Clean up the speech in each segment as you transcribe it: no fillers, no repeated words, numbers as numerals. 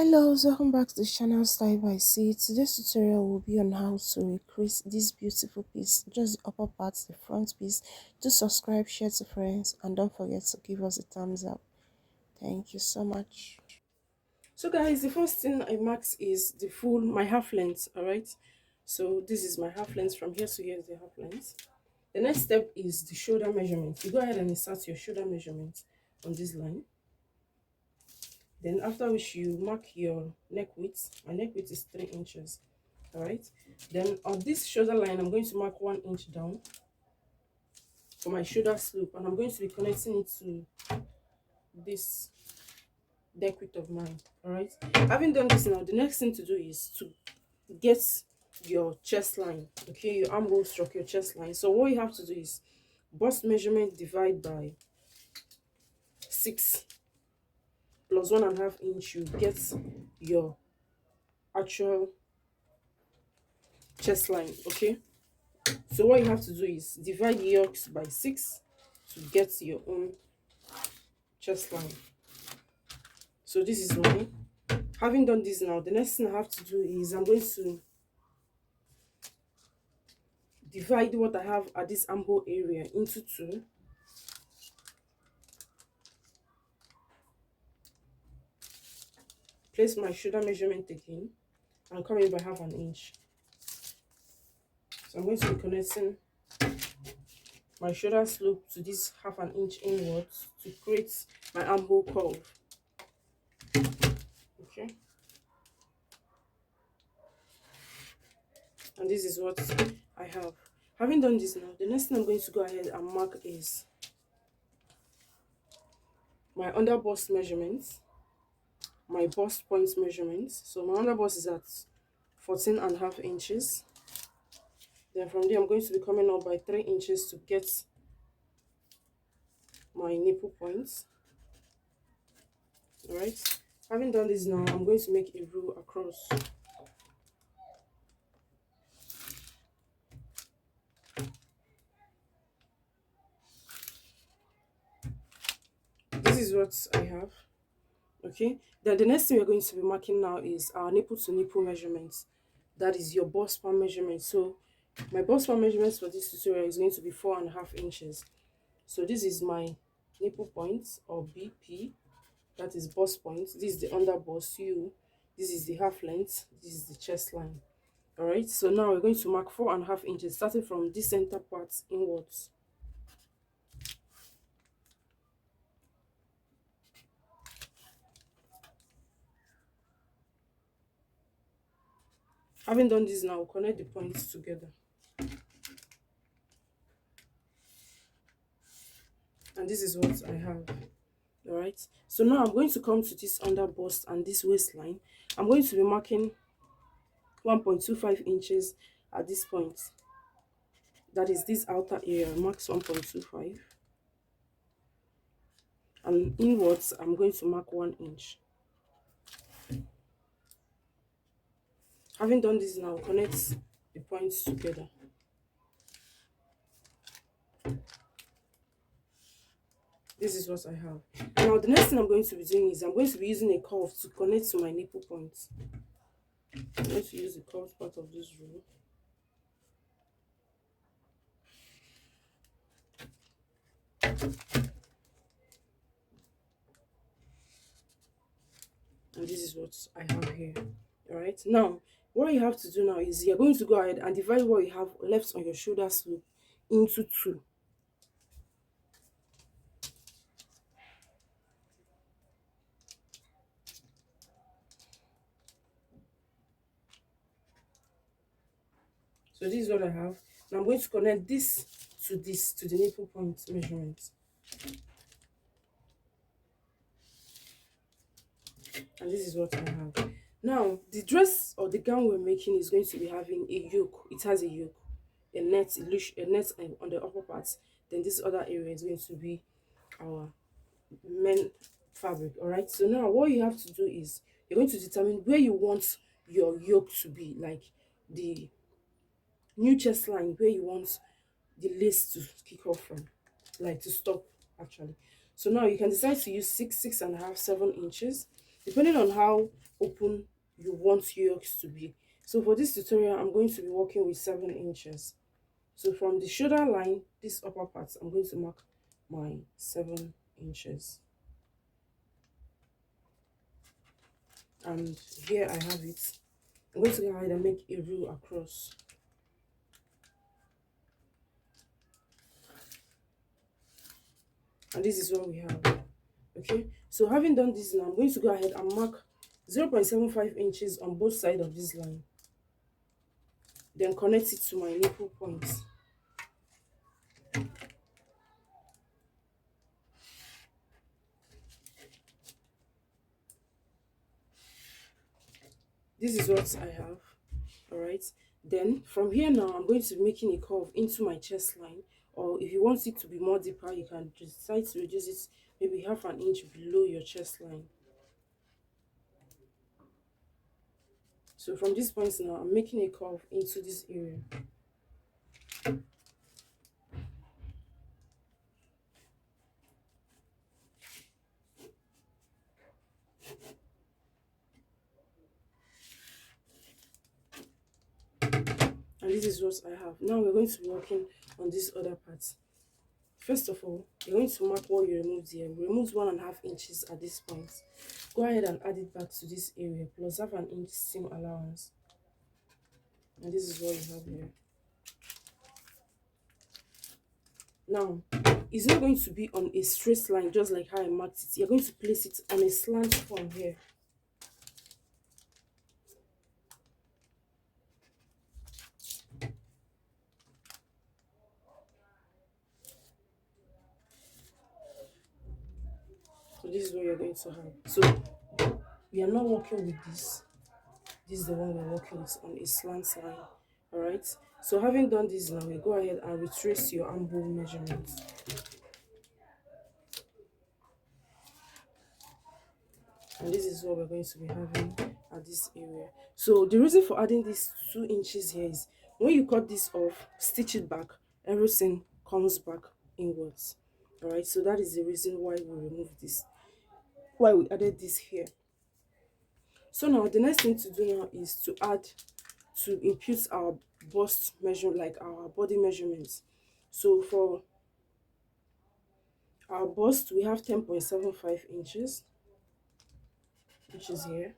Hello, welcome back to the channel Style by C. Today's tutorial will be on how to increase this beautiful piece, just the upper part, the front piece. Do subscribe, share to friends, and don't forget to give us a thumbs up. Thank you so much. So guys, the first thing I marked is the full, my half length, alright? So this is my half length, from here to here is the half length. The next step is the shoulder measurement. You go ahead and insert your shoulder measurement on this line. Then after which you mark your neck width. My neck width is 3 inches. Alright. Then on this shoulder line, I'm going to mark 1 inch down for my shoulder slope, and I'm going to be connecting it to this neck width of mine. Alright. Having done this now, the next thing to do is to get your chest line. Okay, your arm hole struck your chest line. So what you have to do is bust measurement divide by 6 plus 1.5 inch. You get your actual chest line. Okay, so what you have to do is divide the yokes by 6 to get your own chest line. So this is mine. Having done this now, the next thing I have to do is I'm going to divide what I have at this armhole area into 2. Place my shoulder measurement again and come in by 1/2 inch. So I'm going to be connecting my shoulder slope to this 1/2 inch inwards to create my armhole curve. Okay, and this is what I have. Having done this now, the next thing I'm going to go ahead and mark is my under bust measurements, my bust point measurements. So my under bust is at 14.5 inches. Then from there, I'm going to be coming up by 3 inches to get my nipple points. All right. Having done this now, I'm going to make a rule across. This is what I have. Okay, then the next thing we're going to be marking now is our nipple to nipple measurements. That is your bust span measurement. So my bust span measurements for this tutorial is going to be 4.5 inches. So this is my nipple points, or BP. That is bust point. This is the under bust. This is the half length. This is the chest line. All right, so now we're going to mark 4.5 inches, starting from this center part inwards. Having done this now, we'll connect the points together. And this is what I have. All right, so now I'm going to come to this under bust and this waistline. I'm going to be marking 1.25 inches at this point. That is this outer area, marks 1.25. And inwards, I'm going to mark 1 inch. Having done this now, connect the points together. This is what I have. Now the next thing I'm going to be doing is I'm going to be using a curve to connect to my nipple points. I'm going to use the curved part of this rule. And this is what I have here. All right, now what you have to do now is you're going to go ahead and divide what you have left on your shoulder slope into 2. So this is what I have. Now I'm going to connect this to the nipple point measurement. And this is what I have. Now the dress or the gown we're making is going to be having a yoke. It has a yoke, a net on the upper part. Then this other area is going to be our men fabric. All right, so now what you have to do is you're going to determine where you want your yoke to be, like the new chest line, where you want the lace to kick off from, like to stop actually. So now you can decide to use 6, 6.5, 7 inches depending on how open you want your yokes to be. So for this tutorial, I'm going to be working with 7 inches. So from the shoulder line, this upper part, I'm going to mark my 7 inches. And here I have it. I'm going to go ahead and make a rule across. And this is what we have. Okay, so having done this now, I'm going to go ahead and mark 0.75 inches on both sides of this line. Then connect it to my nipple point. This is what I have. All right, then from here now, I'm going to be making a curve into my chest line, or if you want it to be more deeper, you can decide to reduce it maybe half an inch below your chest line. So from this point now, I'm making a curve into this area. And this is what I have. Now we're going to be working on this other part. First of all, you're going to mark what you removed here. We removed 1.5 inches at this point. Go ahead and add it back to this area plus half an inch seam allowance. And this is what you have here. Now, it's not going to be on a straight line just like how I marked it. You're going to place it on a slant form here. So this is what you're going to have. So we are not working with this. This is the one we're working with on a slant line. All right. So having done this now, we go ahead and retrace your arm hole measurements. And this is what we're going to be having at this area. So the reason for adding these 2 inches here is when you cut this off, stitch it back, everything comes back inwards. All right, so that is the reason why we removed this, why we added this here. So now the next thing to do now is to add, to impute our bust measure, like our body measurements. So for our bust, we have 10.75 inches, which is here.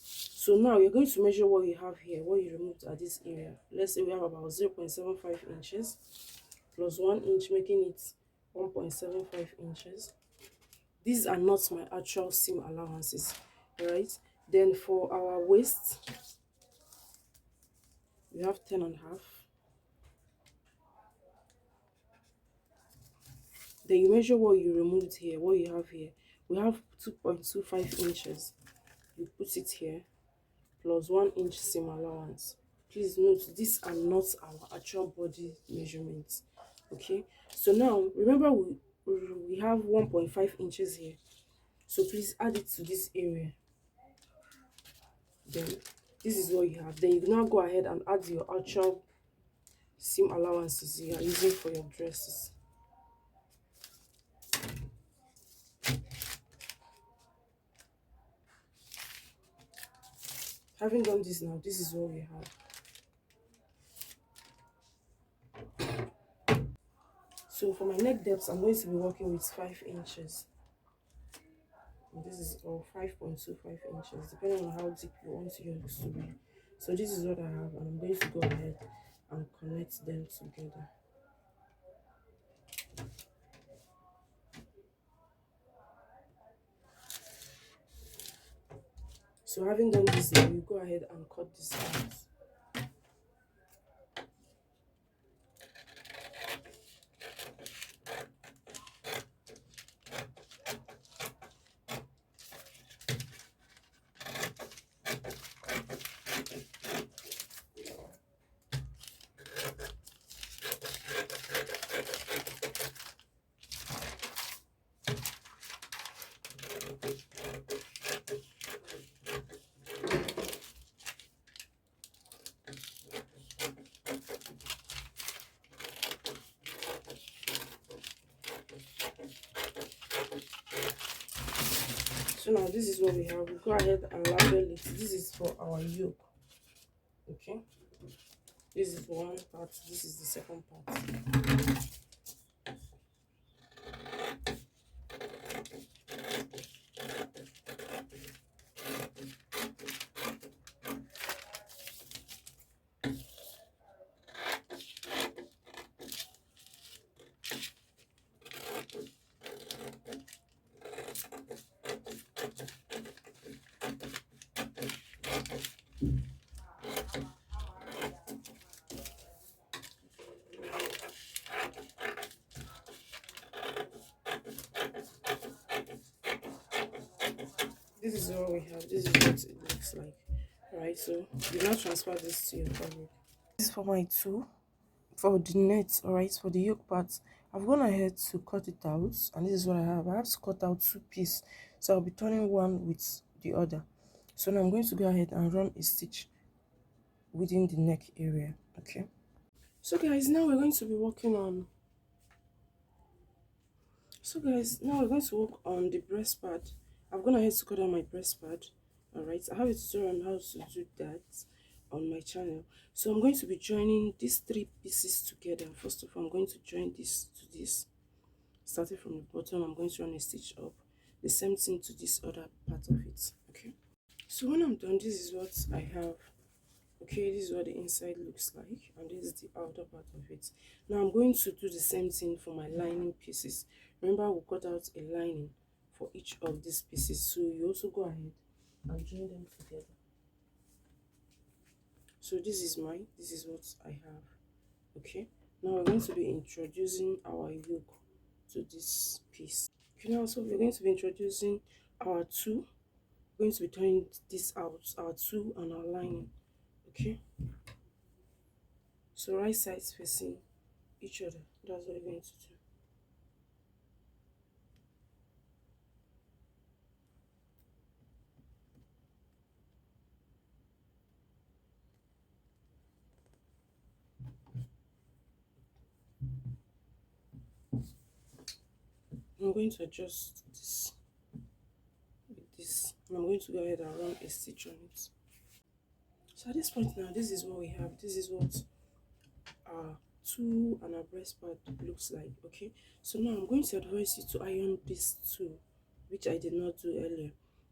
So now you're going to measure what you have here, what you removed at this area. Let's say we have about 0.75 inches plus 1 inch, making it 1.75 inches. These are not my actual seam allowances, right? Then for our waist, we have 10.5. Then you measure what you removed here, what you have here. We have 2.25 inches. You put it here plus 1 inch seam allowance. Please note, these are not our actual body measurements. Okay, so now remember we have 1.5 inches here, so please add it to this area. Then this is what you have. Then you now go ahead and add your actual seam allowances you are using for your dresses. Having done this now, this is what we have. So for my neck depth, I'm going to be working with 5 inches. And this is 5.25 inches, depending on how deep you want yours to be. So this is what I have, and I'm going to go ahead and connect them together. So having done this now, you go ahead and cut this out. So now this is what we have. We go ahead and label it. This is for our yoke. Okay. This is one part. This is the second part. This is what we have. This is what it looks like. Alright, so you now transfer this to your fabric. This is for my tool for the net. Alright, for the yoke part, I've gone ahead to cut it out, and this is what I have. I have to cut out two pieces, so I'll be turning one with the other. So now I'm going to go ahead and run a stitch within the neck area. Okay, so guys, now we're going to be working on now we're going to work on the breast part. I've gone ahead to cut out my breast part. Alright, I have a tutorial on how to do that on my channel. So I'm going to be joining these three pieces together. First of all, I'm going to join this to this. Starting from the bottom, I'm going to run a stitch up. The same thing to this other part of it. Okay, so when I'm done, this is what I have. Okay, this is what the inside looks like, and this is the outer part of it. Now I'm going to do the same thing for my lining pieces. Remember, we cut out a lining for each of these pieces, so you also go ahead and join them together. So this is what I have. Okay, now we're going to be introducing our yoke to this piece. Okay, now so we're going to be introducing our two. We're going to be turning this out, our two and our lining. Okay, so right sides facing each other. That's what we're going to do. I'm going to adjust this with this, and I'm going to go ahead and run a stitch on it. So at this point now, this is what we have. This is what our two and our breast part looks like. Okay, so now I'm going to advise you to iron this too, which I did not do earlier.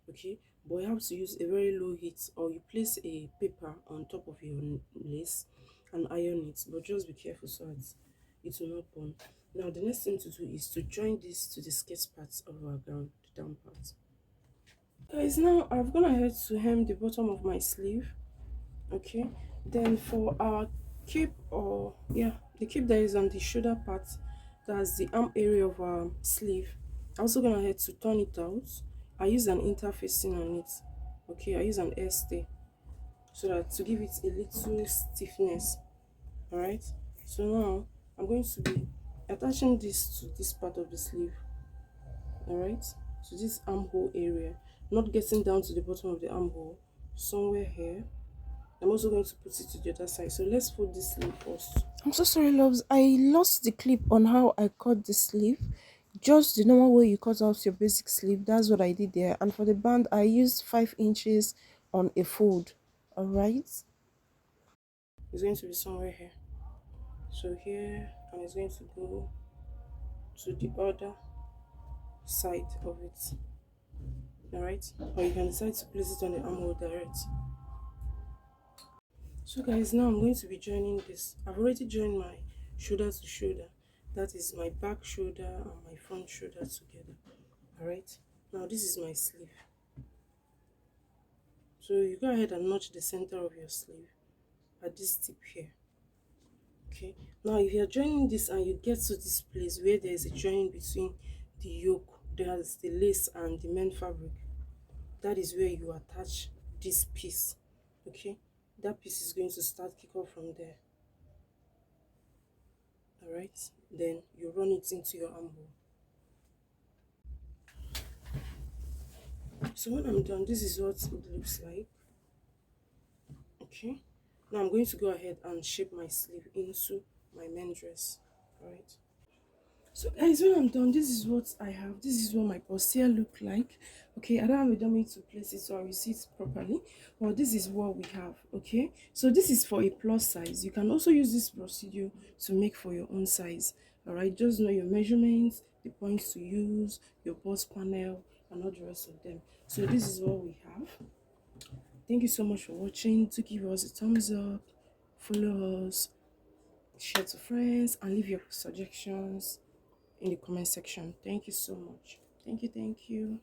Okay, but you have to use a very low heat, or you place a paper on top of your lace and iron it, but just be careful so that it will not burn. Now the next thing to do is to join this to the skirt part of our gown, the down part. Guys, now I've gone ahead to hem the bottom of my sleeve. Okay, then for our cape, or yeah, the cape that is on the shoulder part, that's the arm area of our sleeve, I'm also gonna head to turn it out. I use an interfacing on it. Okay, I use an air stay so that to give it a little stiffness. All right, so now I'm going to be attaching this to this part of the sleeve. All right, to this armhole area, not getting down to the bottom of the armhole, somewhere here. I'm also going to put it to the other side. So let's fold this sleeve first. I'm so sorry, loves. I lost the clip on how I cut the sleeve. Just the normal way you cut out your basic sleeve. That's what I did there. And for the band, I used 5 inches on a fold. Alright. It's going to be somewhere here. So here, and it's going to go to the other side of it. Alright. Or you can decide to place it on the armhole direct. So guys, now I'm going to be joining this. I've already joined my shoulder to shoulder. That is my back shoulder and my front shoulder together. Alright, now this is my sleeve. So you go ahead and notch the center of your sleeve at this tip here. Okay, now if you're joining this and you get to this place where there is a join between the yoke, there's the lace and the main fabric, that is where you attach this piece. Okay, that piece is going to start kick off from there. Alright, then you run it into your armhole. So when I'm done, this is what it looks like. Okay, now I'm going to go ahead and shape my sleeve into my main dress. Alright, So guys, when I'm done, this is what I have. This is what my bustier look like. Okay, I don't have a dummy to place it so I will see it properly. But this is what we have. Okay, so this is for a plus size. You can also use this procedure to make for your own size. All right, just know your measurements, the points to use, your bust panel, and all the rest of them. So this is what we have. Thank you so much for watching. To give us a thumbs up, follow us, share to friends, and leave your suggestions in the comment section. Thank you so much. Thank you.